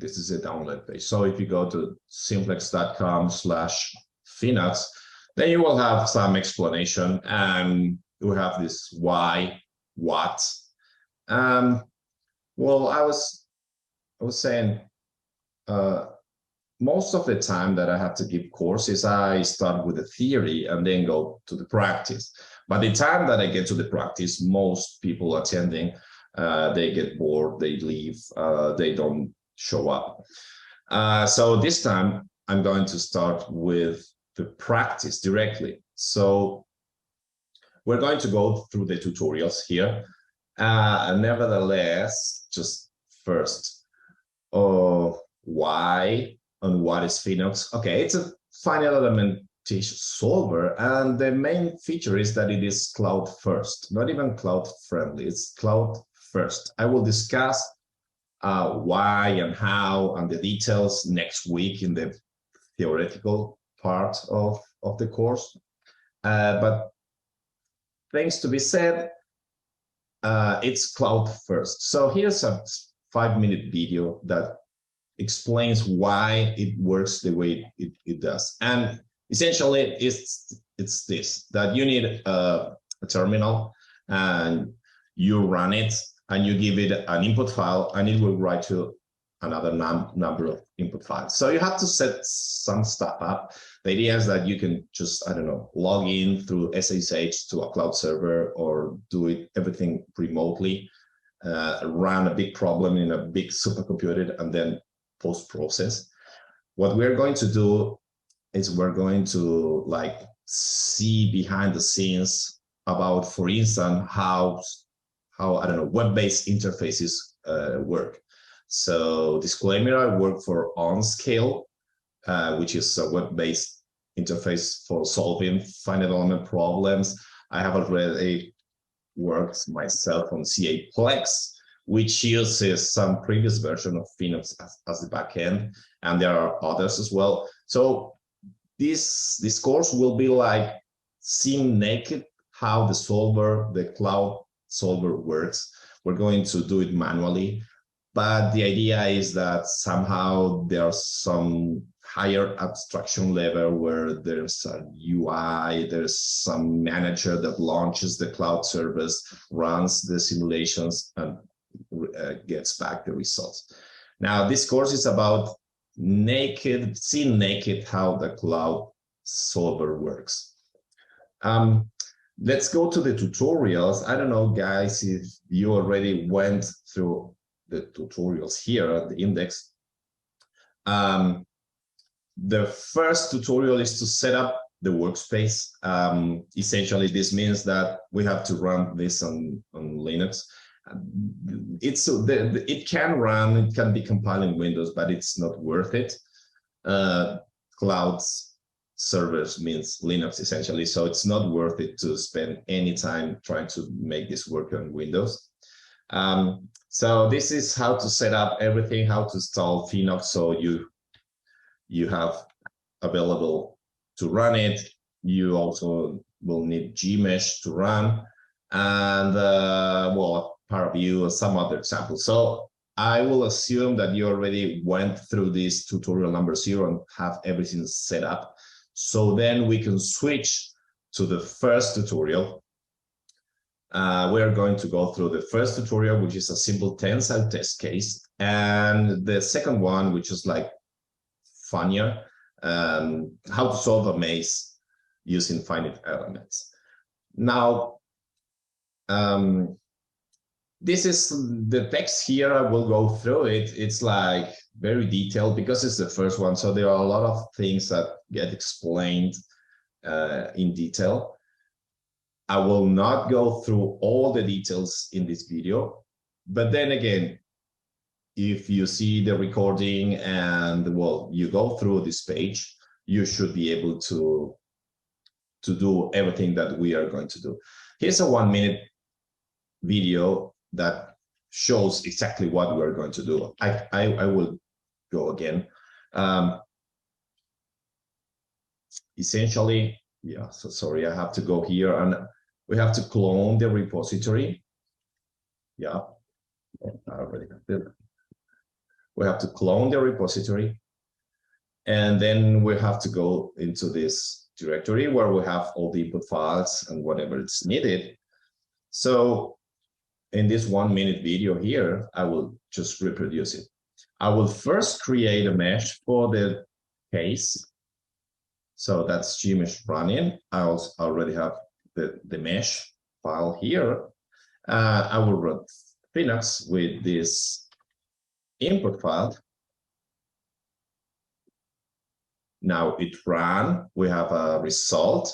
this is a download page. So if you go to simplex.com/FeenoX, then you will have some explanation, and you have this why, what. Well, I was saying, most of the time that I have to give courses, I start with the theory and then go to the practice. By the time that I get to the practice, most people attending, they get bored, they leave, they don't show up. So this time I'm going to start with the practice directly. So we're going to go through the tutorials here. Nevertheless, just first, why and what is FeenoX? Okay, it's a finite element solver, and the main feature is that it is cloud first, not even cloud friendly, it's cloud first. I will discuss why and how and the details next week in the theoretical part of the course. But things to be said, it's cloud first. So here's a 5-minute video that explains why it works the way it does. And essentially, it's this, that you need a terminal, and you run it, and you give it an input file, and it will write to another number of input files. So you have to set some stuff up. The idea is that you can just, I don't know, log in through SSH to a cloud server, or do everything remotely, run a big problem in a big supercomputer, and then post-process. What we're going to do is we're going to see behind the scenes about, for instance, how I don't know, web-based interfaces work. So disclaimer, I work for OnScale, which is a web-based interface for solving finite element problems. I have already worked myself on CA-Plex, which uses some previous version of FeenoX as the backend, and there are others as well. So this course will be like seeing naked how the cloud solver works. We're going to do it manually, but the idea is that somehow there's some higher abstraction level where there's a UI, there's some manager that launches the cloud service, runs the simulations, and gets back the results. Now, this course is about seeing naked how the cloud solver works. Let's go to the tutorials. I don't know, guys, if you already went through the tutorials here at the index. The first tutorial is to set up the workspace. Essentially, this means that we have to run this on Linux. It can be compiled in Windows, but it's not worth it. Cloud servers means Linux essentially, so it's not worth it to spend any time trying to make this work on Windows. So this is how to set up everything, how to install FeenoX, so you have available to run it. You also will need Gmesh to run, and well, ParaView or some other examples. So I will assume that you already went through this tutorial number 0 and have everything set up. So then we can switch to the first tutorial. We're going to go through the first tutorial, which is a simple tensile test case, and the second one, which is like funnier, how to solve a maze using finite elements. Now, this is the text here. I will go through it. It's like very detailed because it's the first one. So there are a lot of things that get explained in detail. I will not go through all the details in this video, but then again, if you see the recording and well, you go through this page, you should be able to do everything that we are going to do. Here's a 1-minute video that shows exactly what we're going to do. I will go again. Essentially, yeah, so sorry, I have to go here and we have to clone the repository. Yeah, I already did. We have to clone the repository. And then we have to go into this directory where we have all the input files and whatever it's needed. So in this 1 minute video here, I will just reproduce it. I will first create a mesh for the case. So that's Gmesh running. I also already have the mesh file here. I will run FeenoX with this input file. Now it ran, we have a result,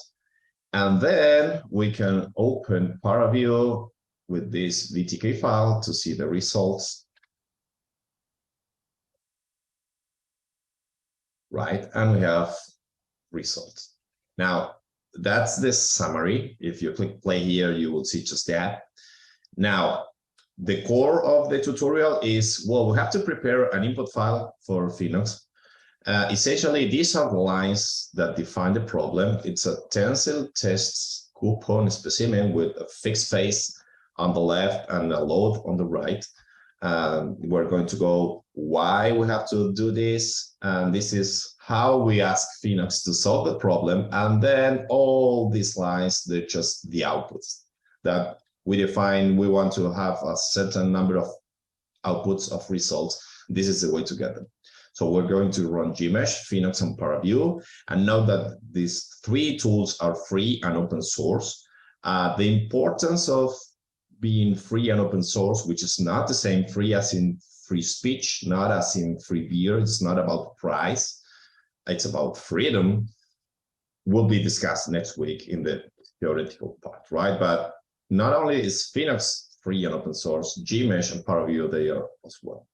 and then we can open ParaView with this VTK file to see the results. Right, and we have results. Now, that's the summary. If you click play here, you will see just that. Now, the core of the tutorial is, well, we have to prepare an input file for FeenoX. Essentially, these are the lines that define the problem. It's a tensile test coupon specimen with a fixed face on the left and a load on the right. We're going to go why we have to do this, and this is how we ask FeenoX to solve the problem. And then all these lines, they're just the outputs that we define. We want to have a certain number of outputs of results. This is the way to get them. So we're going to run Gmesh, FeenoX, and ParaView, and note that these three tools are free and open source. The importance of being free and open source, which is not the same free as in free speech, not as in free beer, it's not about price, it's about freedom, will be discussed next week in the theoretical part, right? But not only is FeenoX free and open source, Gmesh and ParaView, they are as well.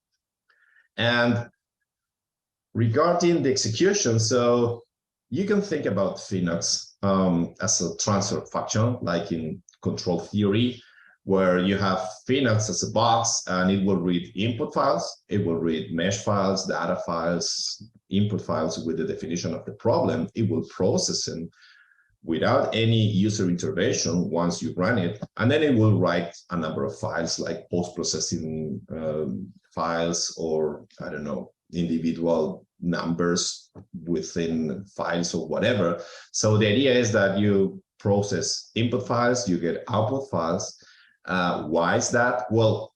And regarding the execution, so you can think about FeenoX as a transfer function, like in control theory, where you have FeenoX as a box and it will read input files, it will read mesh files, data files, input files with the definition of the problem. It will process them without any user intervention once you run it, and then it will write a number of files like post-processing files, or I don't know, individual numbers within files or whatever. So the idea is that you process input files, you get output files. Why is that? Well,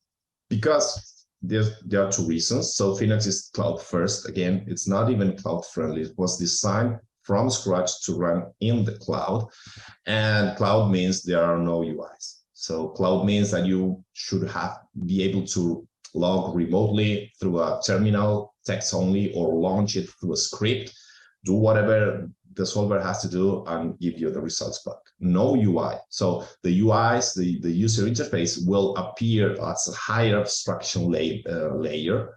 because there are two reasons. So FeenoX is cloud first. Again, it's not even cloud friendly. It was designed from scratch to run in the cloud, and cloud means there are no UIs. So cloud means that you should be able to log remotely through a terminal, text only, or launch it through a script, do whatever the solver has to do and give you the results back. No UI. So the UIs, the user interface, will appear as a higher abstraction layer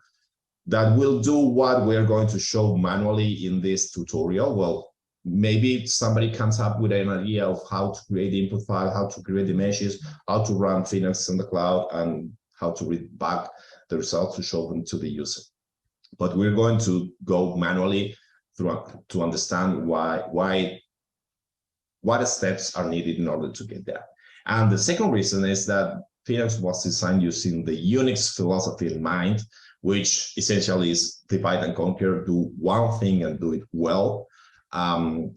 that will do what we're going to show manually in this tutorial. Well, maybe somebody comes up with an idea of how to create the input file, how to create the meshes, how to run FeenoX in the cloud, and how to read back the results to show them to the user. But we're going to go manually through to understand what steps are needed in order to get there. And the second reason is that FeenoX was designed using the Unix philosophy in mind, which essentially is divide and conquer, do one thing and do it well.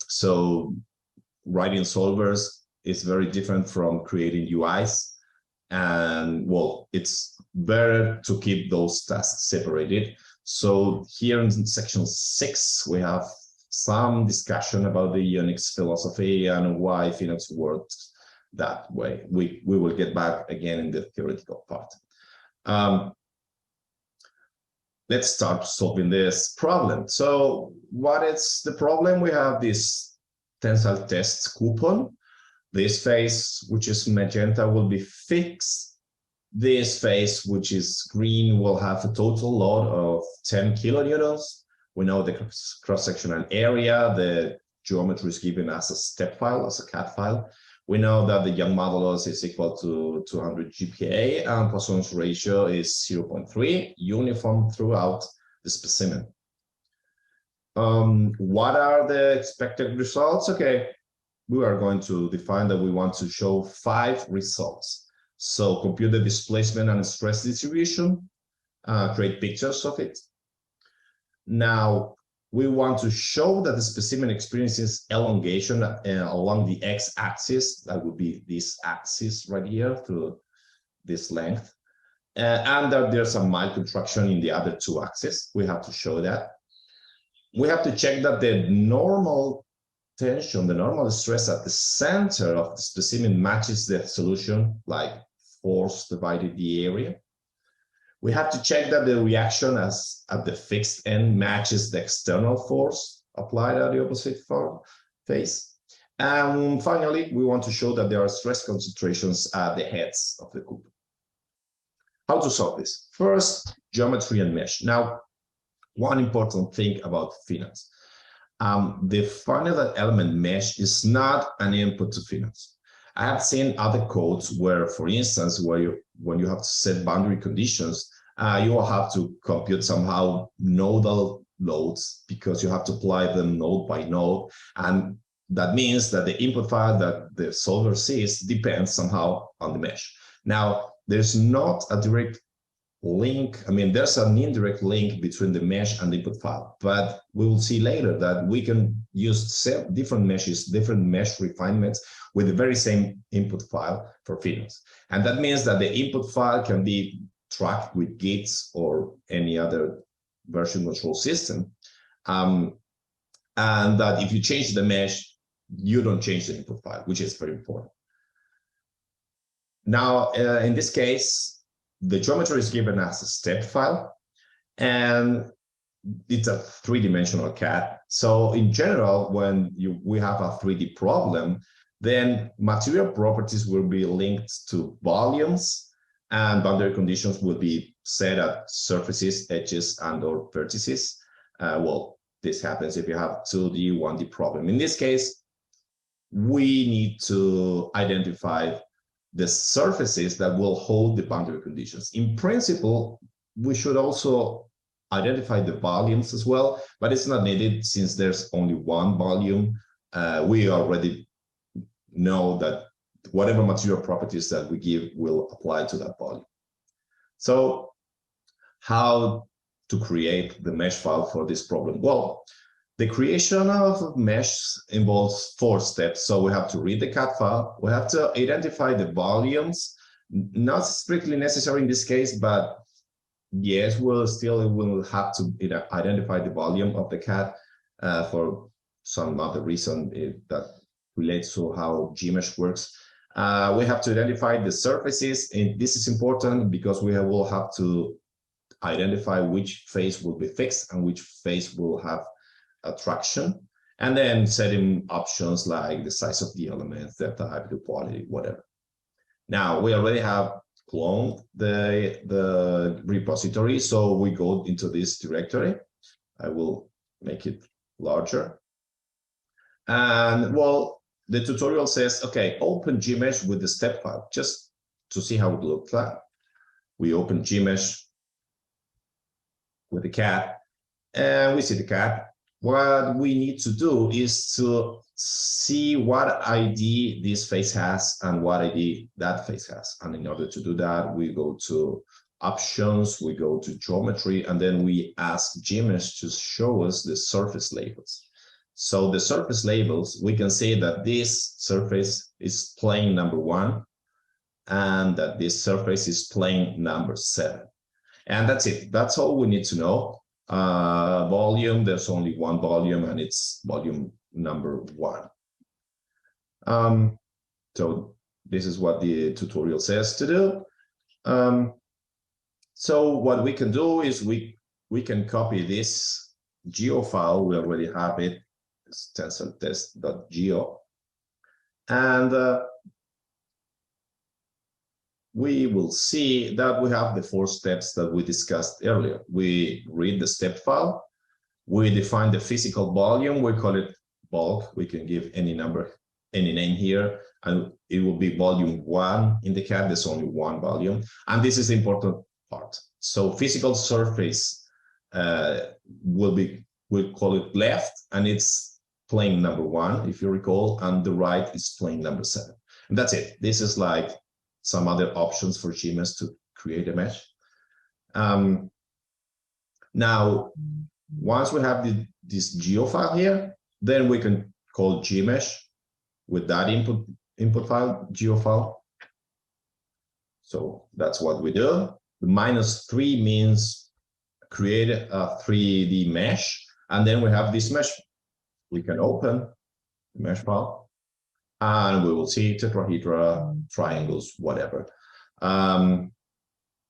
So writing solvers is very different from creating UIs. And well, it's better to keep those tasks separated. So here in section 6, we have some discussion about the Unix philosophy and why FeenoX works that way. We will get back again in the theoretical part. Let's start solving this problem. So what is the problem? We have this tensile test coupon. This face, which is magenta, will be fixed. This face, which is green, will have a total load of 10 kilonewtons. We know the cross-sectional area. The geometry is given as a step file, as a CAD file. We know that the Young modulus is equal to 200 GPa, and Poisson's ratio is 0.3, uniform throughout the specimen. What are the expected results? Okay, we are going to define that we want to show 5 results. So compute the displacement and stress distribution, create pictures of it, Now, we want to show that the specimen experiences elongation along the x-axis. That would be this axis right here through this length. And that there's a mild contraction in the other two axes. We have to show that. We have to check that the normal tension, the normal stress at the center of the specimen matches the solution, like force divided the area. We have to check that the reaction as at the fixed end matches the external force applied at the opposite face. And finally, we want to show that there are stress concentrations at the heads of the couple. How to solve this? First, geometry and mesh. Now, one important thing about FeenoX. The finite element mesh is not an input to FeenoX. I have seen other codes where, for instance, when you have to set boundary conditions, you will have to compute somehow nodal loads because you have to apply them node by node. And that means that the input file that the solver sees depends somehow on the mesh. Now, there's not a direct link. I mean, there's an indirect link between the mesh and the input file, but we will see later that we can use different meshes, different mesh refinements with the very same input file for FeenoX. And that means that the input file can be tracked with Gits or any other version control system. And that if you change the mesh, you don't change the input file, which is very important. Now, in this case, the geometry is given as a step file, and it's a three-dimensional CAD. So in general, when we have a 3D problem, then material properties will be linked to volumes, and boundary conditions will be set at surfaces, edges, and or vertices. Well, this happens if you have 2D, 1D problem. In this case, we need to identify the surfaces that will hold the boundary conditions. In principle, we should also identify the volumes as well, but it's not needed since there's only one volume. We already know that whatever material properties that we give will apply to that volume. So how to create the mesh file for this problem? Well, the creation of mesh involves 4 steps. So we have to read the CAD file. We have to identify the volumes, not strictly necessary in this case, but yes, we'll have to identify the volume of the CAD for some other reason that relates to how Gmesh works. We have to identify the surfaces, and this is important because we will have to identify which face will be fixed and which face will have attraction, and then setting options like the size of the elements, depth type, the quality, whatever. Now, we already have cloned the repository, so we go into this directory. I will make it larger. And well, the tutorial says, okay, open Gmesh with the step file, just to see how it looks like. We open Gmesh with the CAD, and we see the CAD. What we need to do is to see what ID this face has and what ID that face has. And in order to do that, we go to options, we go to geometry, and then we ask Gmesh to show us the surface labels. So the surface labels, we can see that this surface is plane number 1, and that this surface is plane number 7. And that's it. That's all we need to know. Volume, there's only one volume, and it's volume number 1. So this is what the tutorial says to do. So what we can do is we can copy this geo file. We already have it. It's tensile test.geo, and we will see that we have the 4 steps that we discussed earlier. We read the step file, we define the physical volume, we call it bulk, we can give any number, any name here, and it will be volume 1 in the CAD. There's only one volume, and this is the important part. So physical surface we'll call it left, and it's plane number 1, if you recall, and the right is plane number 7. And that's it. This is like some other options for Gmesh to create a mesh. Now, once we have this geo file here, then we can call gmesh with that input file, geo file. So that's what we do. The -3 means create a 3D mesh, and then we have this mesh. We can open the mesh file, and we will see tetrahedra, triangles, whatever.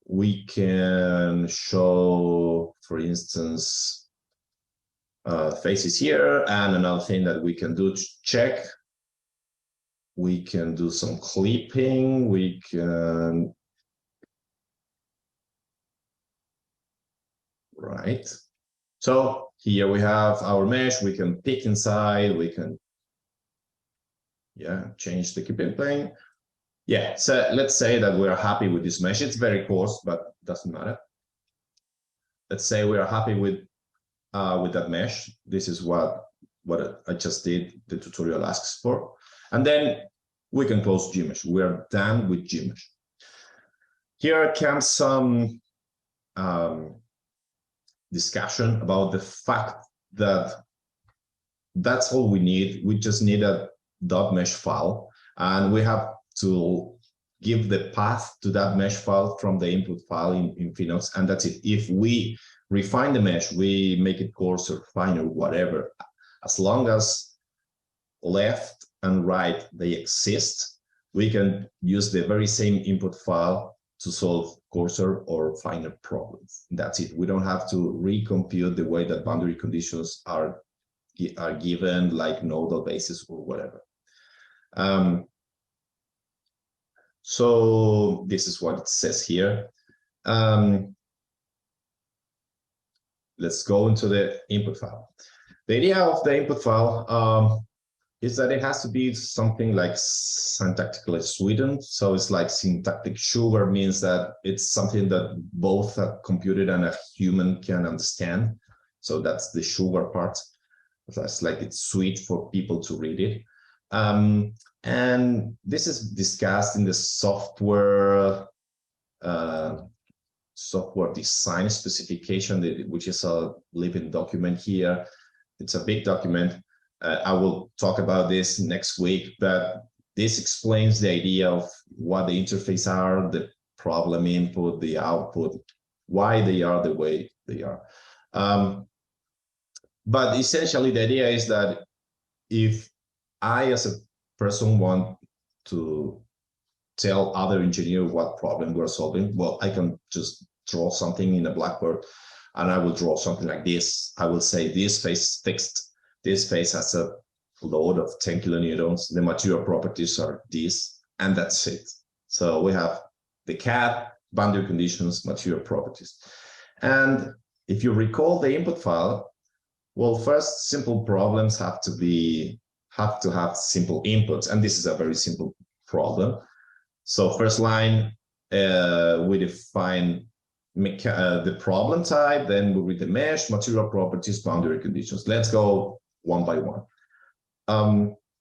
We can show, for instance, faces here, and another thing that we can do to check. We can do some clipping. We can, right? So here we have our mesh. We can pick inside. We can, yeah, change the clipping plane. Yeah, so let's say that we are happy with this mesh. It's very coarse, but doesn't matter. Let's say we are happy with that mesh. This is what I just did, the tutorial asks for. And then we can close gmesh. We are done with gmesh. Here comes some discussion about the fact that that's all we need. We just need a .mesh file, and we have to give the path to that mesh file from the input file in FeenoX, and that's it. If we refine the mesh, we make it coarser, finer, whatever, as long as left and right they exist, we can use the very same input file to solve coarser or finer problems. That's it. We don't have to recompute the way that boundary conditions are given, like nodal basis or whatever. So this is what it says here. Let's go into the input file. The idea of the input file is that it has to be something like syntactically sweetened. So it's like syntactic sugar, means that it's something that both a computer and a human can understand. So that's the sugar part. That's like it's sweet for people to read it. And this is discussed in the software design specification, which is a living document here. It's a big document. I will talk about this next week, but this explains the idea of what the interface are, the problem input, the output, why they are the way they are. But essentially, the idea is that if I, as a person, want to tell other engineer what problem we're solving, well, I can just draw something in a blackboard, and I will draw something like this. I will say this face fixed. This face has a load of 10 kilonewtons. The material properties are this, and that's it. So we have the CAD, boundary conditions, material properties. And if you recall the input file, well, first, simple problems have to have simple inputs, and this is a very simple problem. So first line, we define the problem type, then we read the mesh, material properties, boundary conditions. Let's go one by one.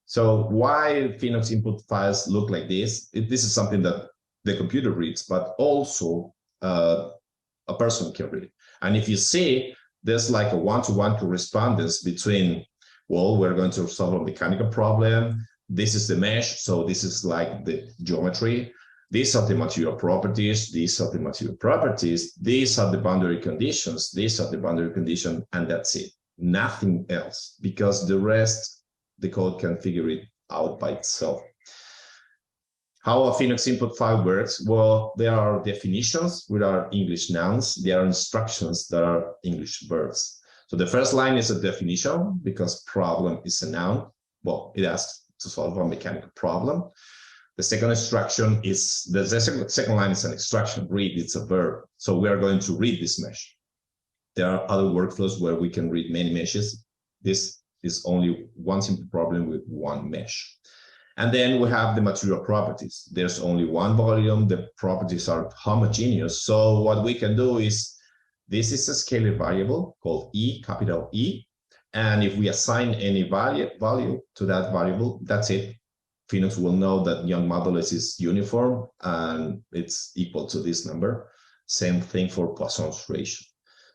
So why FeenoX input files look like this? This is something that the computer reads, but also a person can read. And if you see, there's like a one-to-one correspondence between, well, we're going to solve a mechanical problem. This is the mesh, so this is like the geometry. These are the material properties. These are the material properties. These are the boundary conditions. These are the boundary condition, and that's it. Nothing else, because the rest, the code can figure it out by itself. How a FeenoX input file works? Well, there are definitions, which are English nouns. There are instructions that are English verbs. So the first line is a definition, because problem is a noun. Well, it asks to solve a mechanical problem. The second instruction is, the second line is an instruction, read, it's a verb. So we are going to read this mesh. There are other workflows where we can read many meshes. This is only one simple problem with one mesh. And then we have the material properties. There's only one volume. The properties are homogeneous. So what we can do is, this is a scalar variable called E, capital E. And if we assign any value to that variable, that's it. FeenoX will know that Young modulus is uniform and it's equal to this number. Same thing for Poisson's ratio.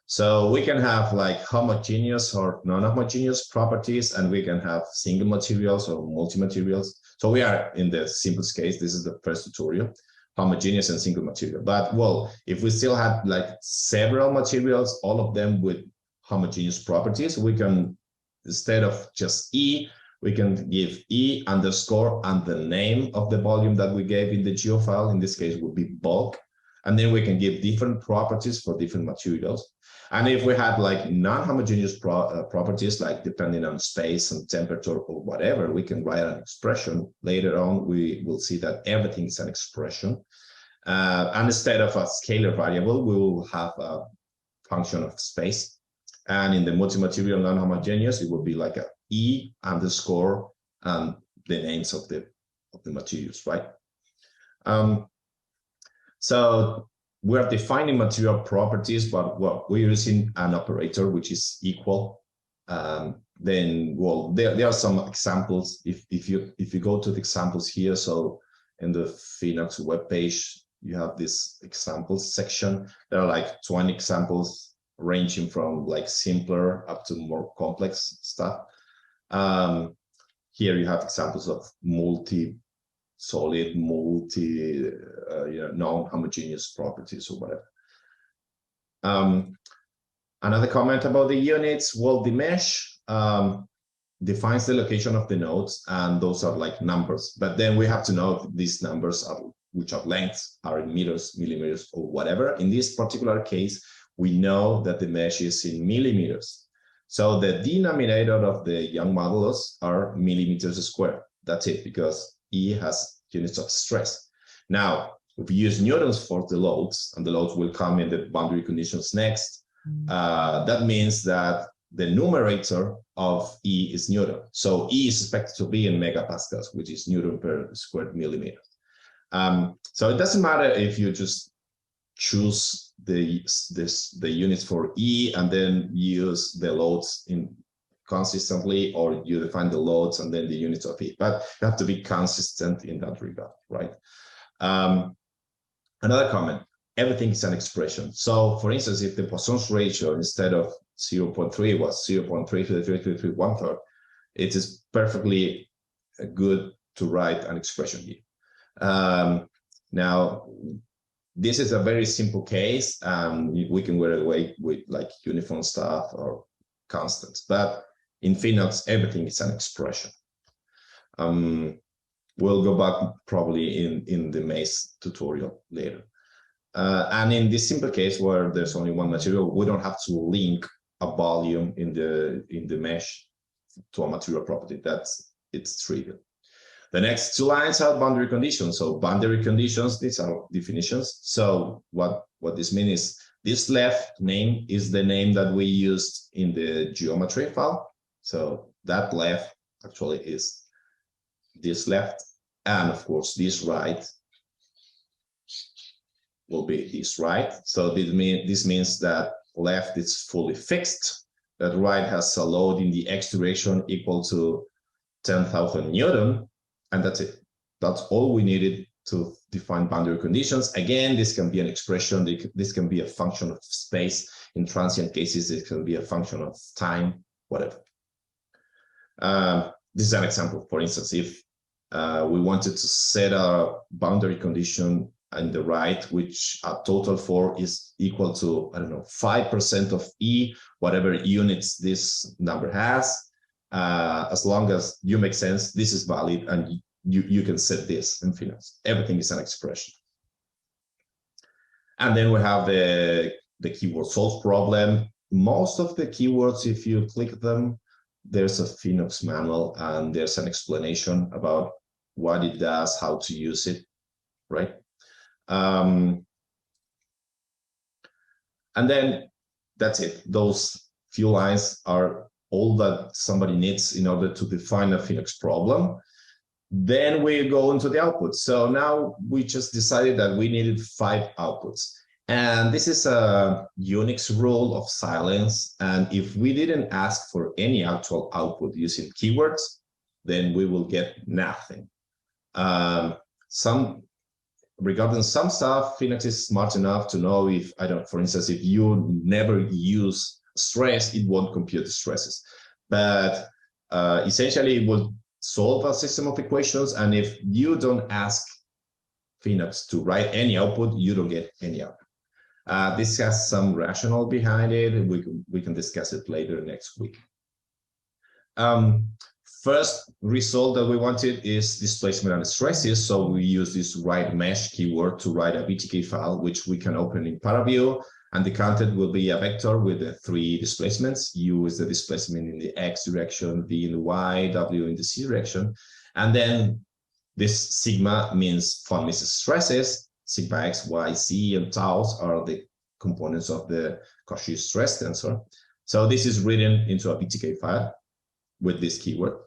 So we can have like homogeneous or non-homogeneous properties, and we can have single materials or multi-materials. So we are in the simplest case. This is the first tutorial, homogeneous and single material. But well, if we still have like several materials, all of them with homogeneous properties, we can, instead of just E, we can give E underscore and the name of the volume that we gave in the geo file. In this case would be bulk. And then we can give different properties for different materials. And if we had like non-homogeneous properties, like depending on space and temperature or whatever, we can write an expression. Later on, we will see that everything is an expression. And instead of a scalar variable, we will have a function of space. And in the multi-material non-homogeneous, it will be like a E underscore and the names of the materials, right? So we're defining material properties, but we're using an operator which is equal. Then, well, there are some examples. If you go to the examples here, so in the FeenoX webpage, you have this examples section. There are like 20 examples ranging from like simpler up to more complex stuff. Here you have examples of multi-solid, non-homogeneous properties or whatever. Another comment about the units. Well, the mesh defines the location of the nodes, and those are like numbers. But then we have to know if these numbers are, which are lengths, are in meters, millimeters, or whatever. In this particular case, we know that the mesh is in millimeters. So the denominator of the Young modulus are millimeters squared. That's it, because E has units of stress. Now, if we use newtons for the loads, and the loads will come in the boundary conditions next, that means that the numerator of E is Newton. So E is expected to be in megapascals, which is Newton per square millimeter. So it doesn't matter if you just choose the units for E and then use the loads in consistently, or you define the loads and then the units of E, but you have to be consistent in that regard, right? Another comment, everything is an expression. So for instance, if the Poisson's ratio instead of 0.3 was 0.333 1/3, it is perfectly good to write an expression here. Now, this is a very simple case. We can work away with like uniform stuff or constants, but in FeenoX, everything is an expression. We'll go back probably in the maze tutorial later. And in this simple case where there's only one material, we don't have to link a volume in the mesh to a material property. It's trivial. The next two lines are boundary conditions. So boundary conditions, these are definitions. So what this means is this left name is the name that we used in the geometry file. So that left actually is this left. And of course, this right will be this right. So this means that left is fully fixed, that right has a load in the x direction equal to 10,000 Newton, and that's it. That's all we needed to define boundary conditions. Again, this can be an expression, this can be a function of space. In transient cases, it can be a function of time, whatever. This is an example. For instance, if we wanted to set a boundary condition in the right, which a total for is equal to, I don't know, 5% of E, whatever units this number has, as long as you make sense, this is valid, and you can set this in FeenoX. Everything is an expression. And then we have the keyword solve problem. Most of the keywords, if you click them, there's a FeenoX manual and there's an explanation about what it does, how to use it, right? And then that's it. Those few lines are all that somebody needs in order to define a FeenoX problem. Then we go into the output. So now we just decided that we needed 5 outputs. And this is a Unix rule of silence. And if we didn't ask for any actual output using keywords, then we will get nothing. regarding some stuff, FeenoX is smart enough to know if, I don't, for instance, if you never use stress, it won't compute the stresses. But essentially, it will solve a system of equations. And if you don't ask FeenoX to write any output, you don't get any output. This has some rationale behind it. We can discuss it later next week. First result that we wanted is displacement and stresses. So we use this write mesh keyword to write a BTK file, which we can open in ParaView. And the content will be a vector with the 3 displacements. U is the displacement in the X direction, V in the Y, W in the Z direction. And then this sigma means von Mises stresses. Sigma X, Y, Z, and taus are the components of the Cauchy stress tensor. So this is written into a BTK file with this keyword.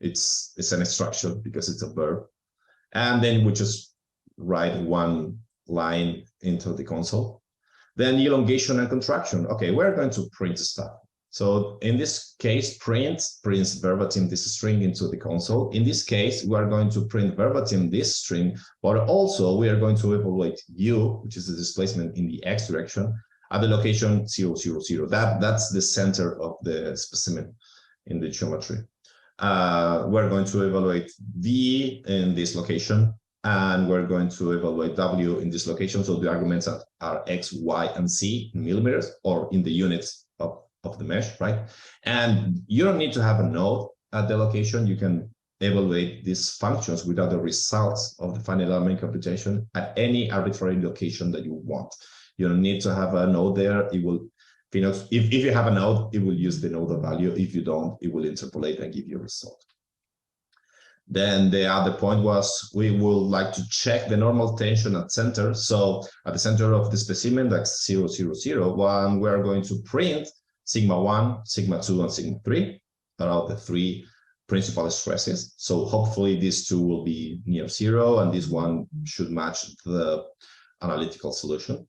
It's an instruction because it's a verb. And then we just write one line into the console. Then elongation and contraction. Okay, we're going to print stuff. So in this case, prints verbatim this string into the console. In this case, we are going to print verbatim this string, but also we are going to evaluate U, which is the displacement in the X direction, at the location 0, 0, 0. That's the center of the specimen in the geometry. We're going to evaluate V in this location, and we're going to evaluate W in this location. So the arguments are X, Y, and Z in millimeters, or in the units of the mesh, right? And you don't need to have a node at the location. You can evaluate these functions without the results of the finite element computation at any arbitrary location that you want. You don't need to have a node there. It will, if you have a node, it will use the node value. If you don't, it will interpolate and give you a result. Then the other point was we would like to check the normal tension at center. So at the center of the specimen, that's 0, 0, 0, 1, we're going to print sigma 1, sigma 2, and sigma 3. That are the 3 principal stresses. So hopefully these 2 will be near 0, and this one should match the analytical solution.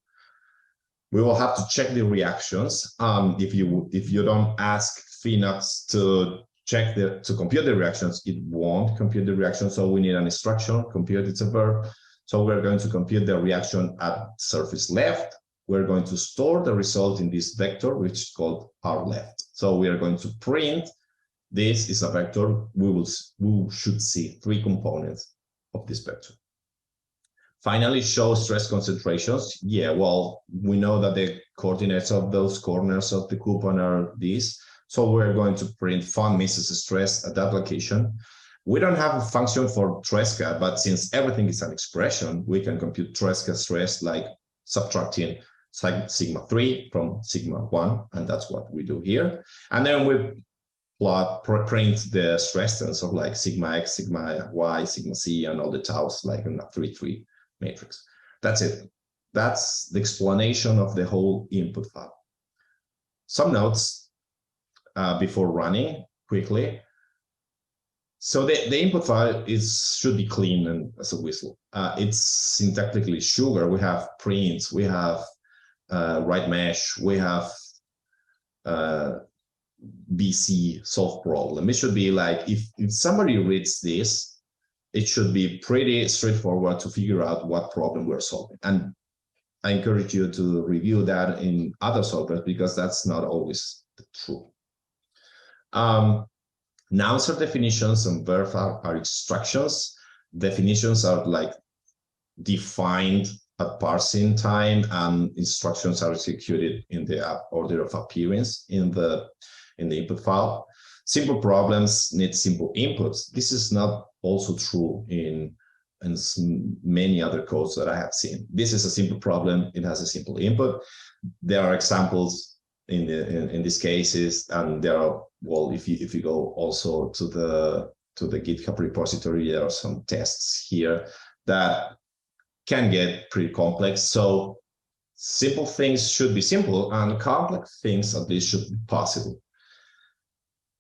We will have to check the reactions. If you don't ask FeenoX to compute the reactions, it won't compute the reaction. So we need an instruction, compute, it's a verb. So we're going to compute the reaction at surface left. We're going to store the result in this vector, which is called R left. So we are going to print this is a vector. We should see 3 components of this vector. Finally, show stress concentrations. Yeah, well, we know that the coordinates of those corners of the coupon are these. So we're going to print von Mises stress at that location. We don't have a function for Tresca, but since everything is an expression, we can compute Tresca stress like subtracting sigma 3 from sigma 1, and that's what we do here. And then we print the stress tensor like sigma X, sigma Y, sigma Z, and all the taus like in a 3-3 matrix. That's it. That's the explanation of the whole input file. Some notes before running quickly. So the input file should be clean and as a whistle. It's syntactically sugar. We have prints, we have write mesh, we have BC solve problem. It should be like if somebody reads this, it should be pretty straightforward to figure out what problem we're solving. And I encourage you to review that in other solvers because that's not always true. Nouns are definitions and verbs are instructions. Definitions are like defined at parsing time, and instructions are executed in the order of appearance in the input file. Simple problems need simple inputs. This is not also true in many other codes that I have seen. This is a simple problem. It has a simple input. There are examples in these cases, and there are, well, if you go also to the GitHub repository, there are some tests here that can get pretty complex. So simple things should be simple, and complex things at least should be possible.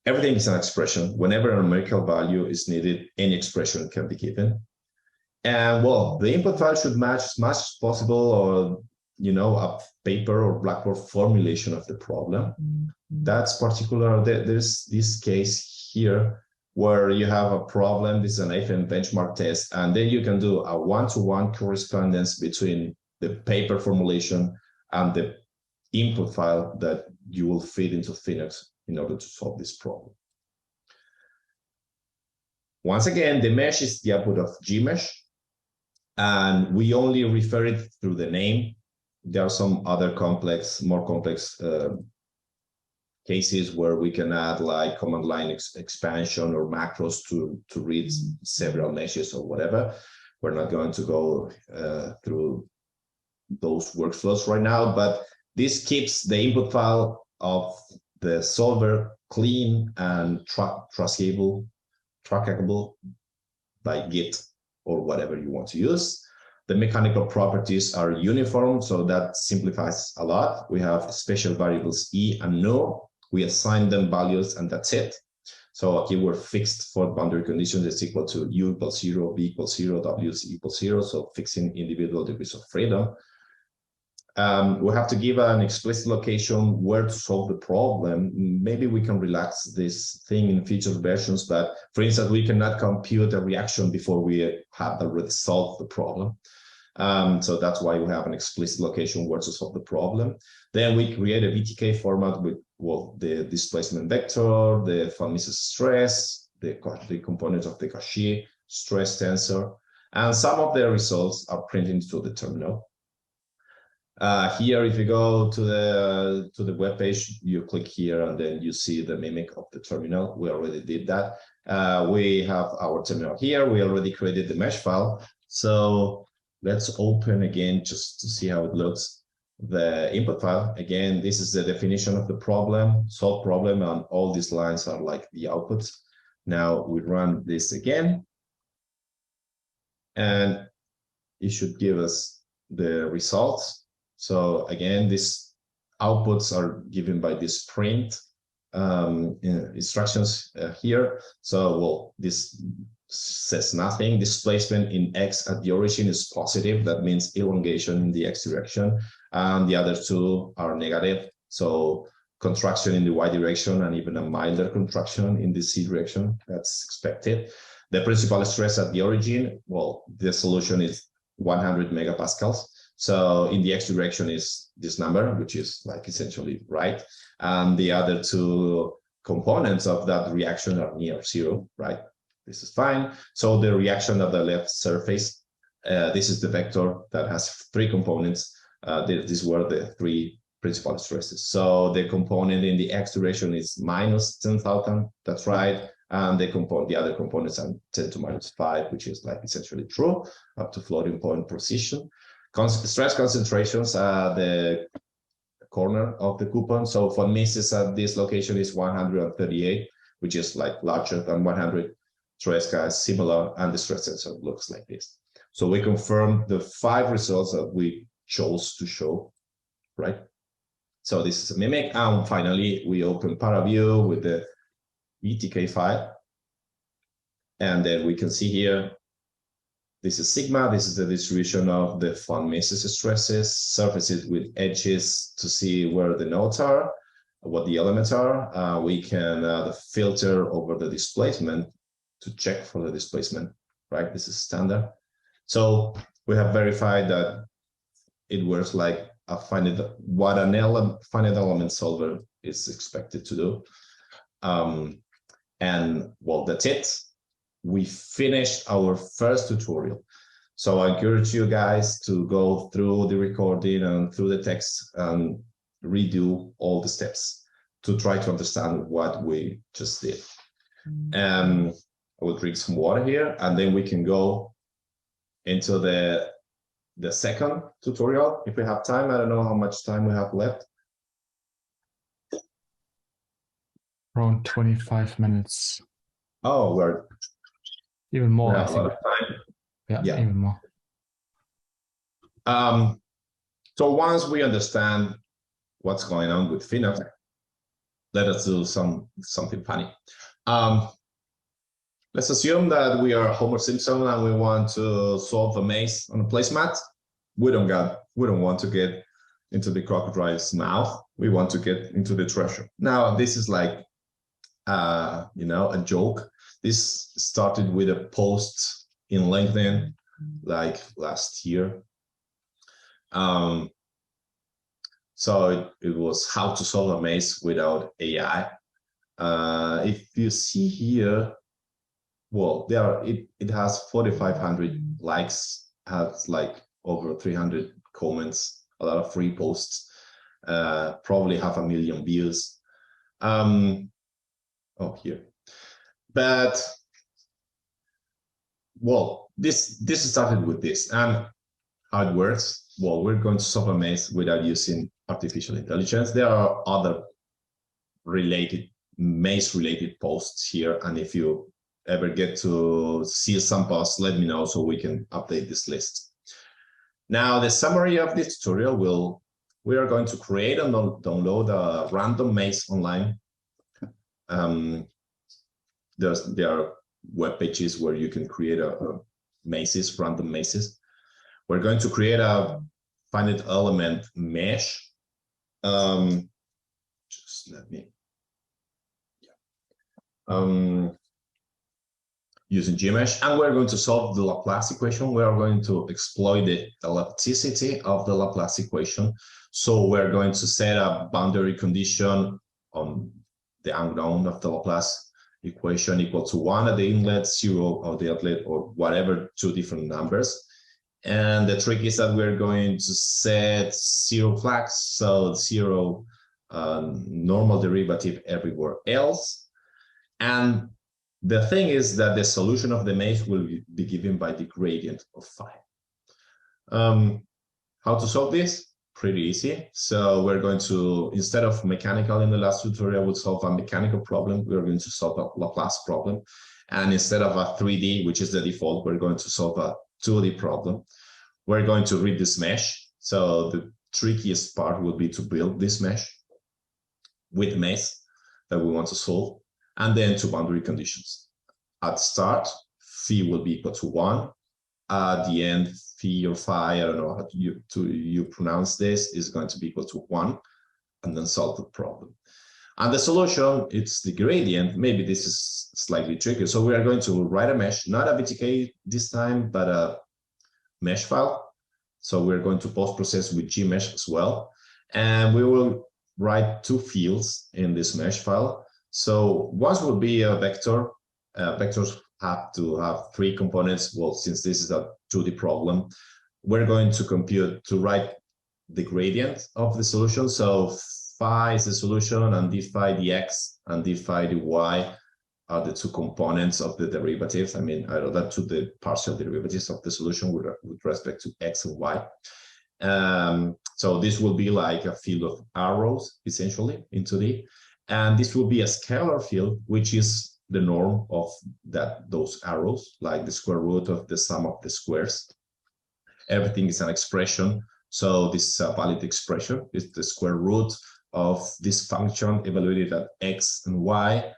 Everything is an expression. Whenever a numerical value is needed, any expression can be given. And well, the input file should match as much as possible, or a paper or Blackboard formulation of the problem. That's particular. There's this case here where you have a problem. This is an FM benchmark test, and then you can do a one-to-one correspondence between the paper formulation and the input file that you will feed into FeenoX in order to solve this problem. Once again, the mesh is the output of Gmesh, and we only refer it through the name. There are some other more complex cases where we can add like command line expansion or macros to read several meshes or whatever. We're not going to go through those workflows right now, but this keeps the input file of the solver clean and trackable by Git or whatever you want to use. The mechanical properties are uniform, so that simplifies a lot. We have special variables E and no. We assign them values, and that's it. So a keyword fixed for boundary conditions is equal to U equals 0, B equals 0, W equals 0. So fixing individual degrees of freedom. We have to give an explicit location where to solve the problem. Maybe we can relax this thing in future versions, but for instance, we cannot compute a reaction before we have already solved the problem. So that's why we have an explicit location where to solve the problem. Then we create a VTK format with, well, the displacement vector, the von Mises stress, the components of the Cauchy stress tensor, and some of the results are printed to the terminal. Here, if you go to the web page, you click here and then you see the mimic of the terminal. We already did that. We have our terminal here. We already created the mesh file. So let's open again just to see how it looks. The input file, again, this is the definition of the problem, solve problem, and all these lines are like the outputs. Now we run this again, and it should give us the results. So again, these outputs are given by this print instructions here. So, well, this says nothing. Displacement in X at the origin is positive. That means elongation in the X direction. And the other two are negative. So contraction in the Y direction and even a milder contraction in the Z direction. That's expected. The principal stress at the origin, well, the solution is 100 megapascals. So in the X direction is this number, which is like essentially right. And the other two components of that reaction are near zero, right? This is fine. So the reaction of the left surface, this is the vector that has three components. These were the three principal stresses. So the component in the X direction is minus 10,000. That's right. And the other components are 10 to minus 5, which is like essentially true up to floating point precision. Stress concentrations are the corner of the coupon. So von Mises at this location is 138, which is like larger than 100. Tresca is similar, and the stress tensor looks like this. So we confirm the 5 results that we chose to show, right? So this is a mimic. And finally, we open ParaView with the ETK file. And then we can see here, this is sigma. This is the distribution of the von Mises stresses, surfaces with edges to see where the nodes are, what the elements are. We can filter over the displacement to check for the displacement, right? This is standard. So we have verified that it works like a finite element solver is expected to do. And well, that's it. We finished our first tutorial. So I encourage you guys to go through the recording and through the text and redo all the steps to try to understand what we just did. I will drink some water here, and then we can go into the second tutorial if we have time. I don't know how much time we have left. Around 25 minutes. Oh, we're even more. We have a lot of time. Yeah, even more. So once we understand what's going on with FeenoX, let us do something funny. Let's assume that we are Homer Simpson and we want to solve a maze on a placemat. We don't want to get into the crocodile's mouth. We want to get into the treasure. Now, this is like, a joke. This started with a post in LinkedIn like last year. So it was how to solve a maze without AI. If you see here, well, it has 4,500 likes, has like over 300 comments, a lot of free posts, probably 500,000 views. Here. But well, this started with this, and how it works. Well, we're going to solve a maze without using artificial intelligence. There are other maze-related posts here, and if you ever get to see some posts, let me know so we can update this list. Now, the summary of this tutorial we are going to create and download a random maze online. There are web pages where you can create mazes, random mazes. We're going to create a finite element mesh. Just let me. Using Gmesh, and we're going to solve the Laplace equation. We are going to exploit the elasticity of the Laplace equation. So we're going to set a boundary condition on the unknown of the Laplace equation equal to 1 at the inlet, 0 at the outlet, or whatever, two different numbers. And the trick is that we're going to set 0 flags, so 0 normal derivative everywhere else. And the thing is that the solution of the maze will be given by the gradient of phi. How to solve this? Pretty easy. So we're going to, instead of mechanical in the last tutorial, we'll solve a mechanical problem. We're going to solve a Laplace problem. And instead of a 3D, which is the default, we're going to solve a 2D problem. We're going to read this mesh. So the trickiest part will be to build this mesh with the maze that we want to solve, and then two boundary conditions. At start, phi will be equal to 1. At the end, phi or phi, I don't know how you pronounce this, is going to be equal to 1, and then solve the problem. And the solution, it's the gradient. Maybe this is slightly tricky. So we are going to write a mesh, not a VTK this time, but a mesh file. So we're going to post-process with Gmesh as well. And we will write two fields in this mesh file. So one will be a vector. Vectors have to have 3 components. Well, since this is a 2D problem, we're going to write the gradient of the solution. So phi is the solution, and d phi dx and d phi dy are the 2 components of the derivatives. I mean, I know that to the partial derivatives of the solution with respect to x and y. So this will be like a field of arrows, essentially, in 2D. And this will be a scalar field, which is the norm of those arrows, like the square root of the sum of the squares. Everything is an expression. So this is a valid expression. It's the square root of this function evaluated at x and y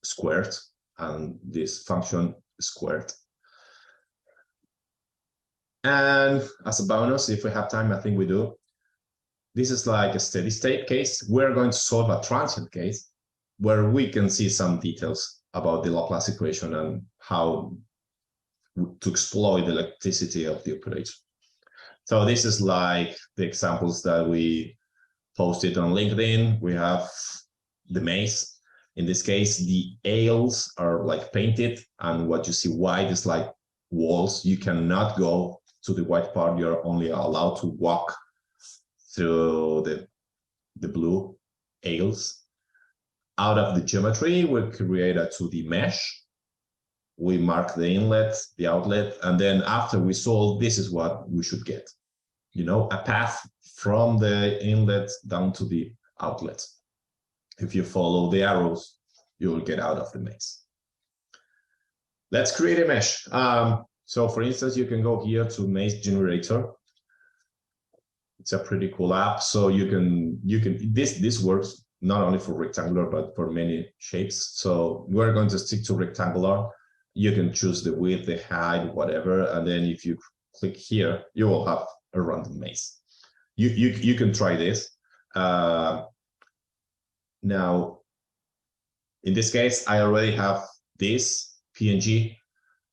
squared, and this function squared. And as a bonus, if we have time, I think we do, this is like a steady state case. We're going to solve a transient case where we can see some details about the Laplace equation and how to exploit the elasticity of the operator. So this is like the examples that we posted on LinkedIn. We have the maze. In this case, the aisles are like painted, and what you see white is like walls. You cannot go to the white part. You're only allowed to walk through the blue aisles. Out of the geometry, we create a 2D mesh. We mark the inlet, the outlet, and then after we solve, this is what we should get. You know, a path from the inlet down to the outlet. If you follow the arrows, you will get out of the maze. Let's create a mesh. So for instance, you can go here to maze generator. It's a pretty cool app. So this works not only for rectangular, but for many shapes. So we're going to stick to rectangular. You can choose the width, the height, whatever. And then if you click here, you will have a random maze. You can try this. Now, In this case, I already have this PNG.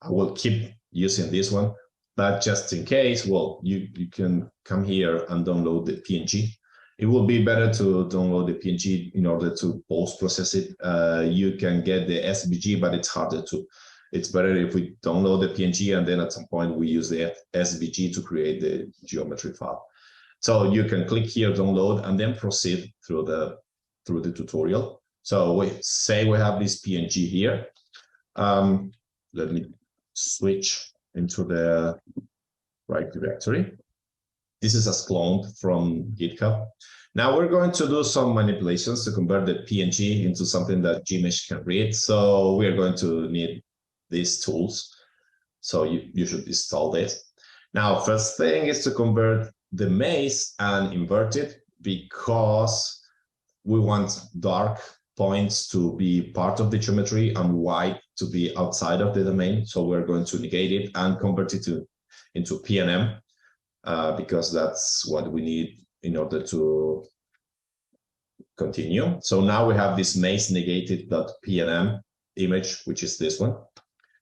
I will keep using this one, but just in case, well, you can come here and download the PNG. It will be better to download the PNG in order to post-process it. You can get the SVG, but it's harder to. It's better if we download the PNG and then at some point we use the SVG to create the geometry file. So you can click here, download, and then proceed through the tutorial. So we say we have this PNG here. Let me switch into the right directory. This is a clone from GitHub. Now we're going to do some manipulations to convert the PNG into something that Gmesh can read. So we're going to need these tools. So you should install this. Now, first thing is to convert the maze and invert it, because we want dark points to be part of the geometry and white to be outside of the domain. So we're going to negate it and convert it into PNM, because that's what we need in order to continue. So now we have this maze negated.pnm image, which is this one.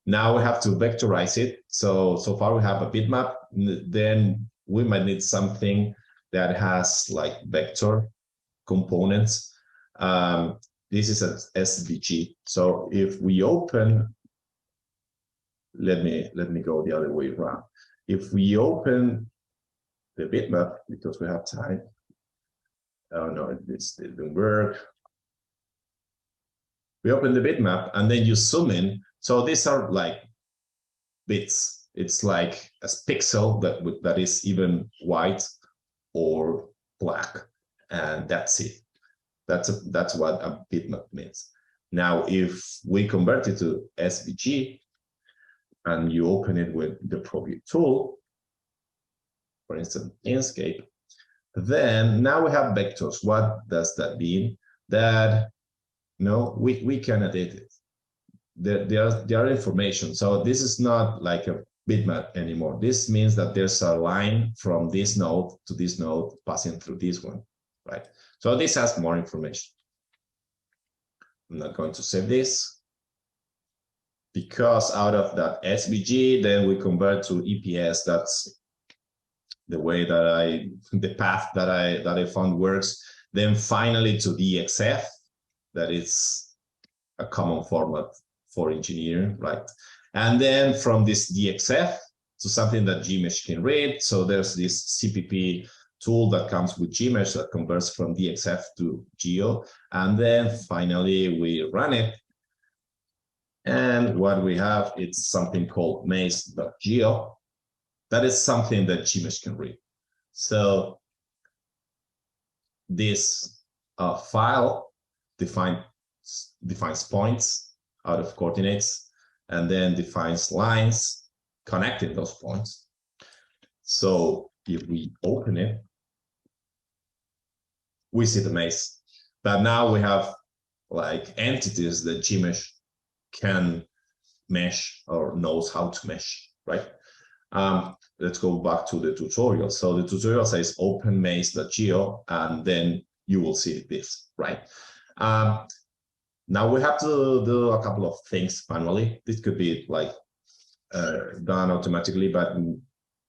Now we have to vectorize it. So far we have a bitmap. Then we might need something that has like vector components. This is an SVG. So if we open, let me go the other way around. If we open the bitmap, because we have time. Oh no, this didn't work. We open the bitmap and then you zoom in. So these are like bits. It's like a pixel that is even white or black, and that's it. That's what a bitmap means. Now, if we convert it to SVG and you open it with the ProView tool, for instance, Inkscape, then now we have vectors. What does that mean? That we can edit it. There are information. So this is not like a bitmap anymore. This means that there's a line from this node to this node passing through this one, right? So this has more information. I'm not going to save this, because out of that SVG, then we convert to EPS. That's the way that the path that I found works. Then finally to DXF, that is a common format for engineering, right? And then from this DXF to something that Gmesh can read. So there's this CPP tool that comes with Gmesh that converts from DXF to Geo. And then finally we run it. And what we have, it's something called maze.geo. That is something that Gmesh can read. So this file defines points out of coordinates, and then defines lines connecting those points. So if we open it, we see the maze. But now we have like entities that Gmesh can mesh or knows how to mesh, right? Let's go back to the tutorial. So the tutorial says open maze.geo, and then you will see this, right? Now we have to do a couple of things manually. This could be like done automatically, but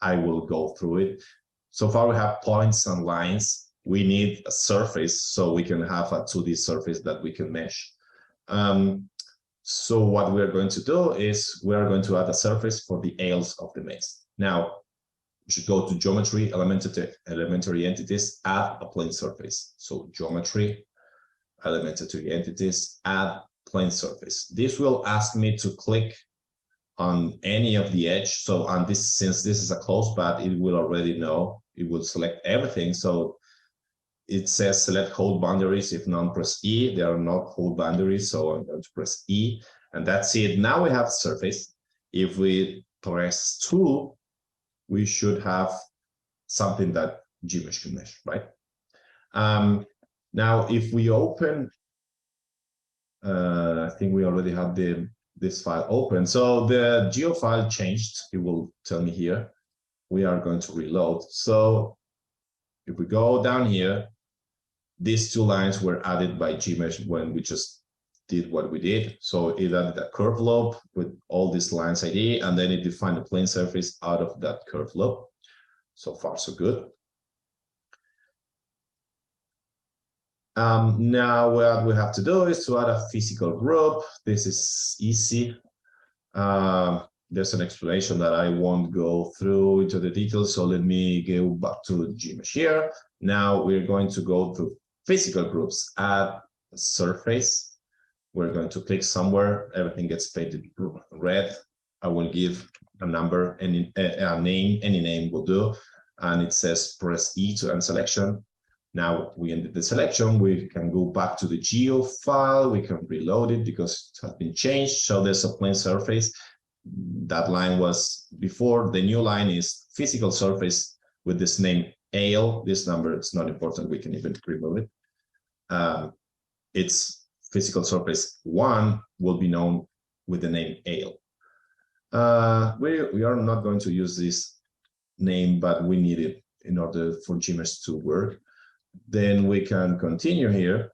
I will go through it. So far we have points and lines. We need a surface so we can have a 2D surface that we can mesh. So what we're going to do is we're going to add a surface for the aisles of the maze. Now, we should go to geometry, elementary entities, add a plane surface. So geometry, elementary entities, add plane surface. This will ask me to click on any of the edge. So on this, since this is a closed path, it will already know. It will select everything. So it says select hold boundaries. If none, press E. There are no hold boundaries, so I'm going to press E, and that's it. Now we have surface. If we press 2, we should have something that Gmesh can mesh, right? Now, if we open, I think we already have this file open. So the geo file changed. It will tell me here. We are going to reload. So if we go down here, these 2 lines were added by Gmesh when we just did what we did. So it added a curve loop with all these lines ID, and then it defined a plane surface out of that curve loop. So far, so good. Now what we have to do is to add a physical group. This is easy. There's an explanation that I won't go through into the details, so let me go back to Gmesh here. Now we're going to go to physical groups, add a surface. We're going to click somewhere, everything gets painted red. I will give a number, a name, any name will do, and it says press E to end selection. Now we ended the selection, we can go back to the geo file, we can reload it because it has been changed. So there's a plane surface. That line was before, the new line is physical surface with this name AL. This number is not important, we can even remove it. It's physical surface 1 will be known with the name AL. We are not going to use this name, but we need it in order for Gmesh to work. Then we can continue here.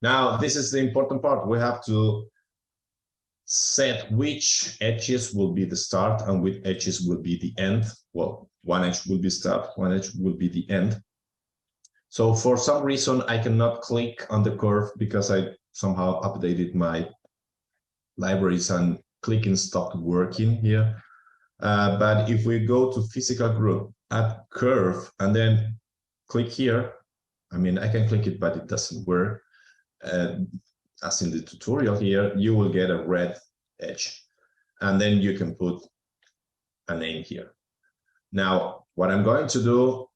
Now, this is the important part. We have to set which edges will be the start and which edges will be the end. Well, one edge will be start, one edge will be the end. So for some reason, I cannot click on the curve because I somehow updated my libraries and clicking stopped working here. But if we go to physical group, add curve, and then click here, I mean, I can click it, but it doesn't work. As in the tutorial here, you will get a red edge, and then you can put a name here. Now, what I'm going to do,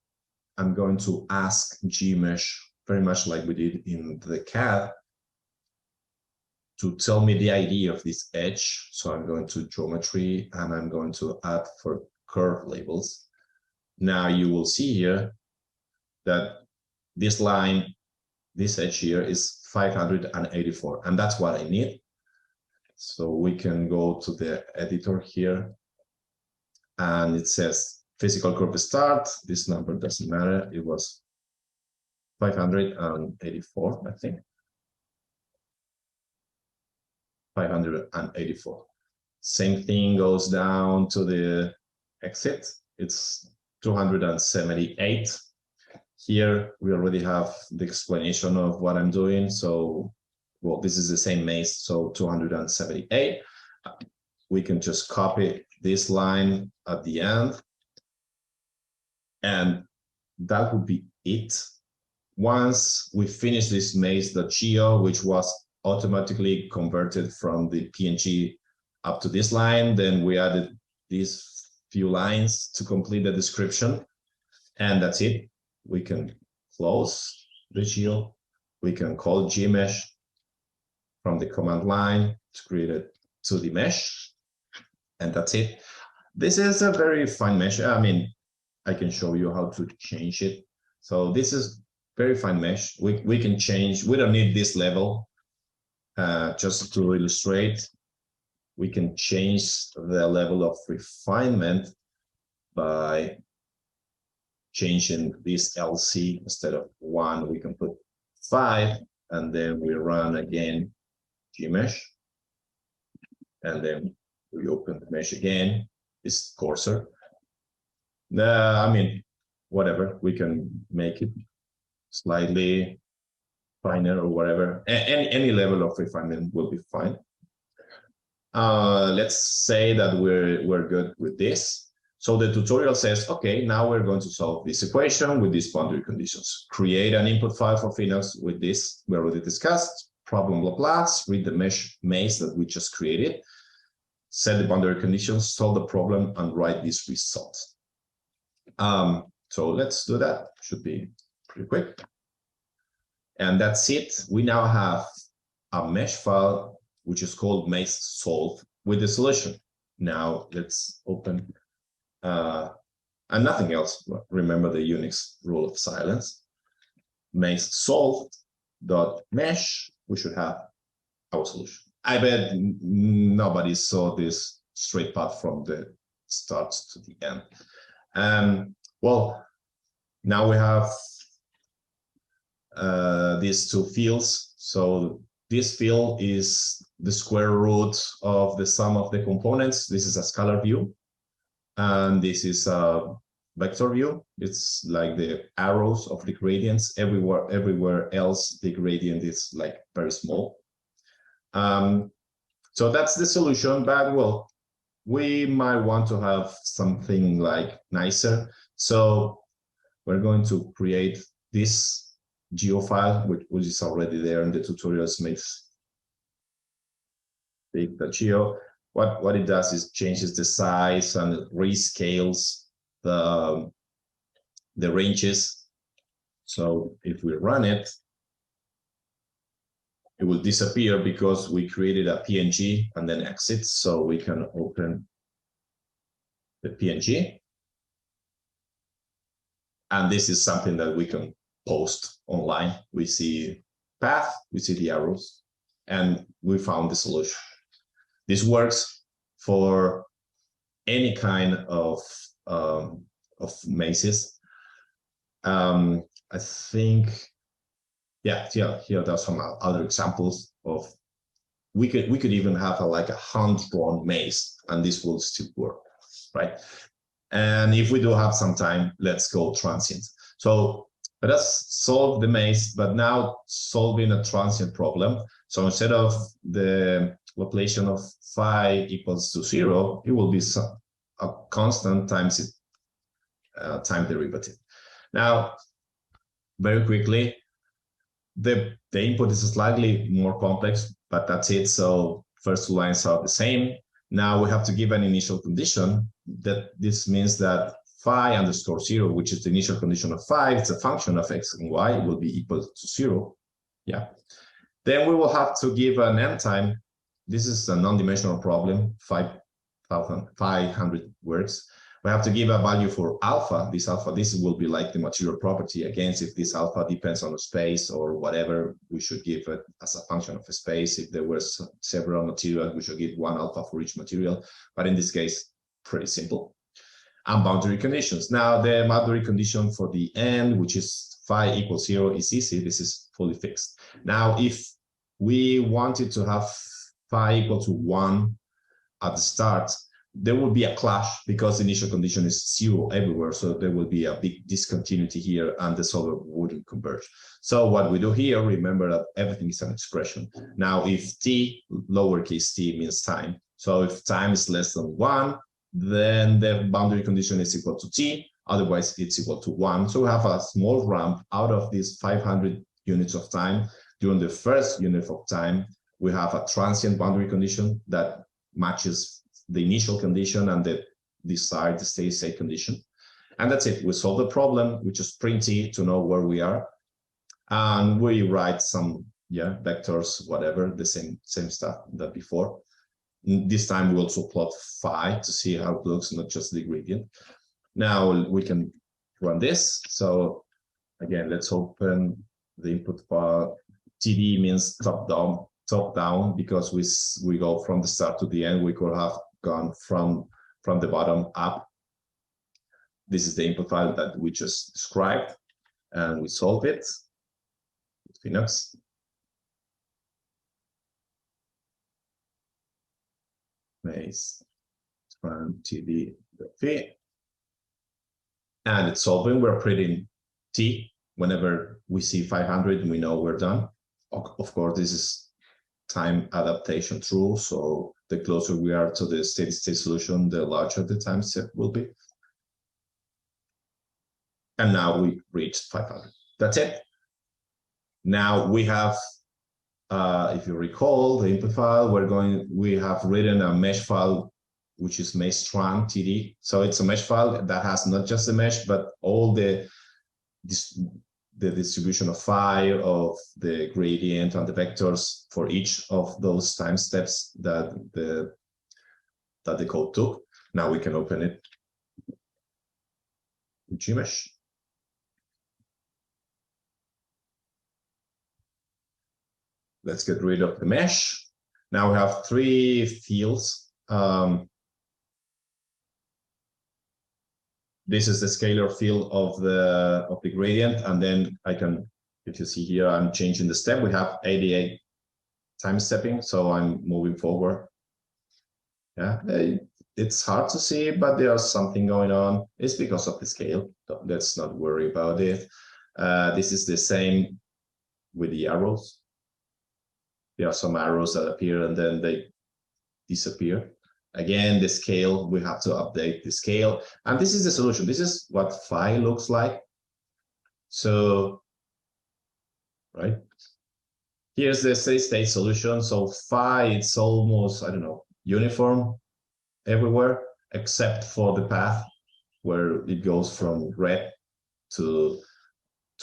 I'm going to ask Gmesh, very much like we did in the CAD, to tell me the ID of this edge. So I'm going to geometry, and I'm going to add for curve labels. Now you will see here that this line, this edge here is 584, and that's what I need. So we can go to the editor here, and it says physical curve start. This number doesn't matter. It was 584, I think. 584. Same thing goes down to the exit. It's 278. Here we already have the explanation of what I'm doing. So, well, this is the same maze, so 278. We can just copy this line at the end, and that would be it. Once we finish this maze.geo, which was automatically converted from the PNG up to this line, then we added these few lines to complete the description, and that's it. We can close the geo. We can call Gmesh from the command line to create a 2D mesh, and that's it. This is a very fine mesh. I mean, I can show you how to change it. So this is very fine mesh. We can change. We don't need this level. Just to illustrate, we can change the level of refinement by changing this LC. Instead of 1, we can put 5, and then we run again Gmesh, and then we open the mesh again, this cursor. I mean, whatever, we can make it slightly finer or whatever. Any level of refinement will be fine. Let's say that we're good with this. So the tutorial says, okay, now we're going to solve this equation with these boundary conditions. Create an input file for FeenoX with this. We already discussed. Problem Laplace, read the mesh maze that we just created, set the boundary conditions, solve the problem, and write these results. So let's do that. Should be pretty quick. And that's it. We now have a mesh file, which is called maze solve with the solution. Now let's open, and nothing else. Remember the Unix rule of silence. Maze solved dot mesh. We should have our solution. I bet nobody saw this straight path from the start to the end. Well, now we have these two fields. So this field is the square root of the sum of the components. This is a scalar view, and this is a vector view. It's like the arrows of the gradients. Everywhere else, the gradient is like very small. So that's the solution, but well, we might want to have something like nicer. So we're going to create this geo file, which is already there in the tutorials. Makes big the geo. What it does is changes the size and it rescales the ranges. So if we run it, it will disappear because we created a PNG and then exit. So we can open the PNG. And this is something that we can post online. We see path, we see the arrows, and we found the solution. This works for any kind of mazes. I think, yeah, here are some other examples of. We could even have like a hand-drawn maze, and this will still work, right? And if we do have some time, let's go transient. So let us solve the maze, but now solving a transient problem. So instead of the Laplacian of phi equals to 0, it will be a constant times time derivative. Now, very quickly, the input is slightly more complex, but that's it. So first two lines are the same. Now we have to give an initial condition. That this means that phi underscore 0, which is the initial condition of phi, it's a function of x and y, will be equal to 0. Yeah. Then we will have to give an end time. This is a non-dimensional problem, 500 words. We have to give a value for alpha. This will be like the material property. Again, if this alpha depends on a space or whatever, we should give it as a function of a space. If there were several materials, we should give one alpha for each material. But in this case, pretty simple. And boundary conditions. Now, the boundary condition for the end, which is phi equals 0, is easy. This is fully fixed. Now, if we wanted to have phi equal to 1 at the start, there will be a clash because the initial condition is 0 everywhere. So there will be a big discontinuity here and the solver wouldn't converge. So what we do here, remember that everything is an expression. Now, if t, lowercase t means time. So if time is less than 1, then the boundary condition is equal to t. Otherwise, it's equal to 1. So we have a small ramp out of these 500 units of time. During the first unit of time, we have a transient boundary condition that matches the initial condition and the desired steady state condition. And that's it. We solve the problem. We just print t to know where we are. And we write some vectors, whatever, the same stuff that before. This time we also plot phi to see how it looks, not just the gradient. Now we can run this. So again, let's open the input file. TD means top down because we go from the start to the end. We could have gone from the bottom up. This is the input file that we just described, and we solve it with FeenoX. Maze run td.phi, and it's solving. We're printing t. Whenever we see 500, we know we're done. Of course, this is time adaptation true. So the closer we are to the steady state solution, the larger the time step will be. And now we reached 500. That's it. Now we have, if you recall the input file, we have written a mesh file, which is mesh-tran td. So it's a mesh file that has not just the mesh, but all the distribution of phi, of the gradient and the vectors for each of those time steps that the code took. Now we can open it with Gmesh. Let's get rid of the mesh. Now we have 3 fields. This is the scalar field of the gradient, and then I can, if you see here, I'm changing the step. We have 88 time stepping, so I'm moving forward. Yeah, it's hard to see, but there's something going on. It's because of the scale. Let's not worry about it. This is the same with the arrows. There are some arrows that appear and then they disappear. Again, the scale, we have to update the scale. And this is the solution. This is what phi looks like. So, right? Here's the steady-state solution. So phi, it's almost, I don't know, uniform everywhere, except for the path where it goes from red to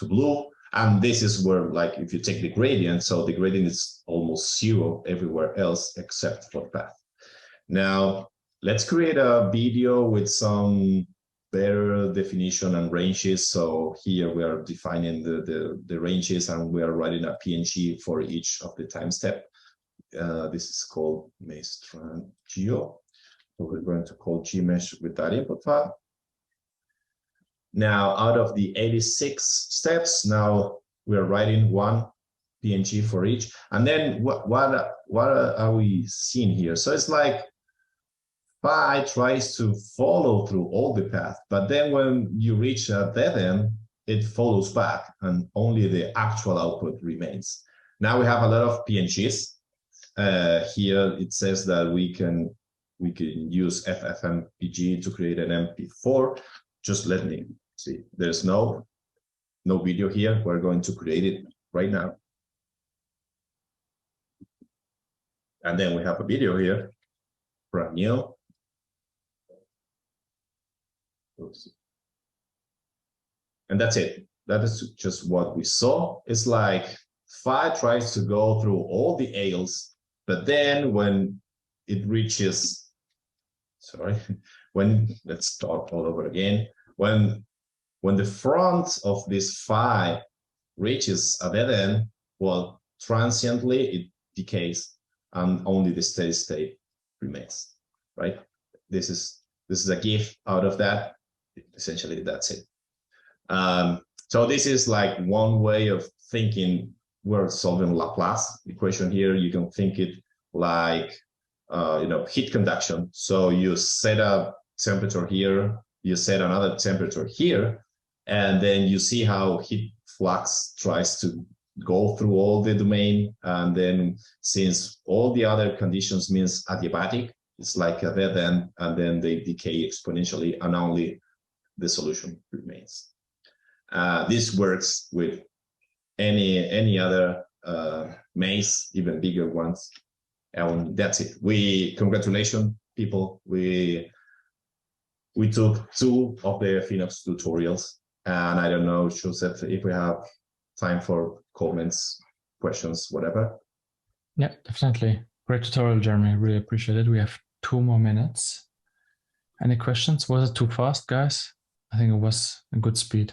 blue. And this is where, like, if you take the gradient, so the gradient is almost zero everywhere else except for the path. Now, let's create a video with some better definition and ranges. So here we are defining the ranges, and we are writing a PNG for each of the time step. This is called mesh geo. So we're going to call gmesh with that input file. Now, out of the 86 steps, now we are writing one PNG for each. And then what are we seeing here? So it's like phi tries to follow through all the path, but then when you reach a dead end, it follows back and only the actual output remains. Now we have a lot of PNGs. Here it says that we can use FFmpeg to create an MP4. Just let me see. There's no video here. We're going to create it right now. And then we have a video here, brand new. Oops. And that's it. That is just what we saw. It's like phi tries to go through all the aisles, but then when it reaches, let's start all over again. When the front of this phi reaches a dead end, well, transiently it decays and only the steady state remains, right? This is a GIF out of that. Essentially, that's it. So this is like one way of thinking. We're solving Laplace equation here. You can think it like heat conduction. So you set a temperature here, you set another temperature here, and then you see how heat flux tries to go through all the domain. And then since all the other conditions means adiabatic, it's like a dead end, and then they decay exponentially, and only the solution remains. This works with any other maze, even bigger ones. And that's it. Congratulations, people. We took 2 of the FeenoX tutorials, and I don't know, Jousef, if we have time for comments, questions, whatever. Yeah, definitely. Great tutorial, Jeremy. Really appreciate it. We have 2 more minutes. Any questions? Was it too fast, guys? I think it was a good speed.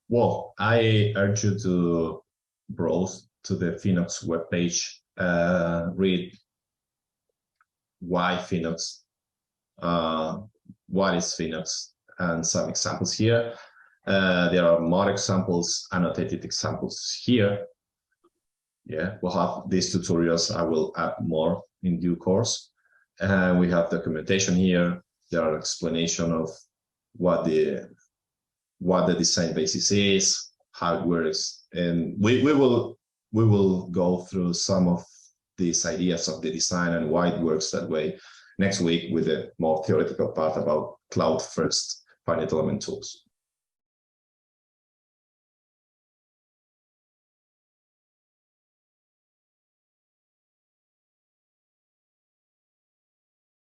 Well, I urge you to browse to the FeenoX webpage, read why FeenoX, what is FeenoX, and some examples here. There are more examples, annotated examples here. Yeah, we'll have these tutorials. I will add more in due course. And we have documentation here. There are explanation of what the design basis is, how it works, and we will go through some of these ideas of the design and why it works that way next week with a more theoretical part about cloud first finite element tools.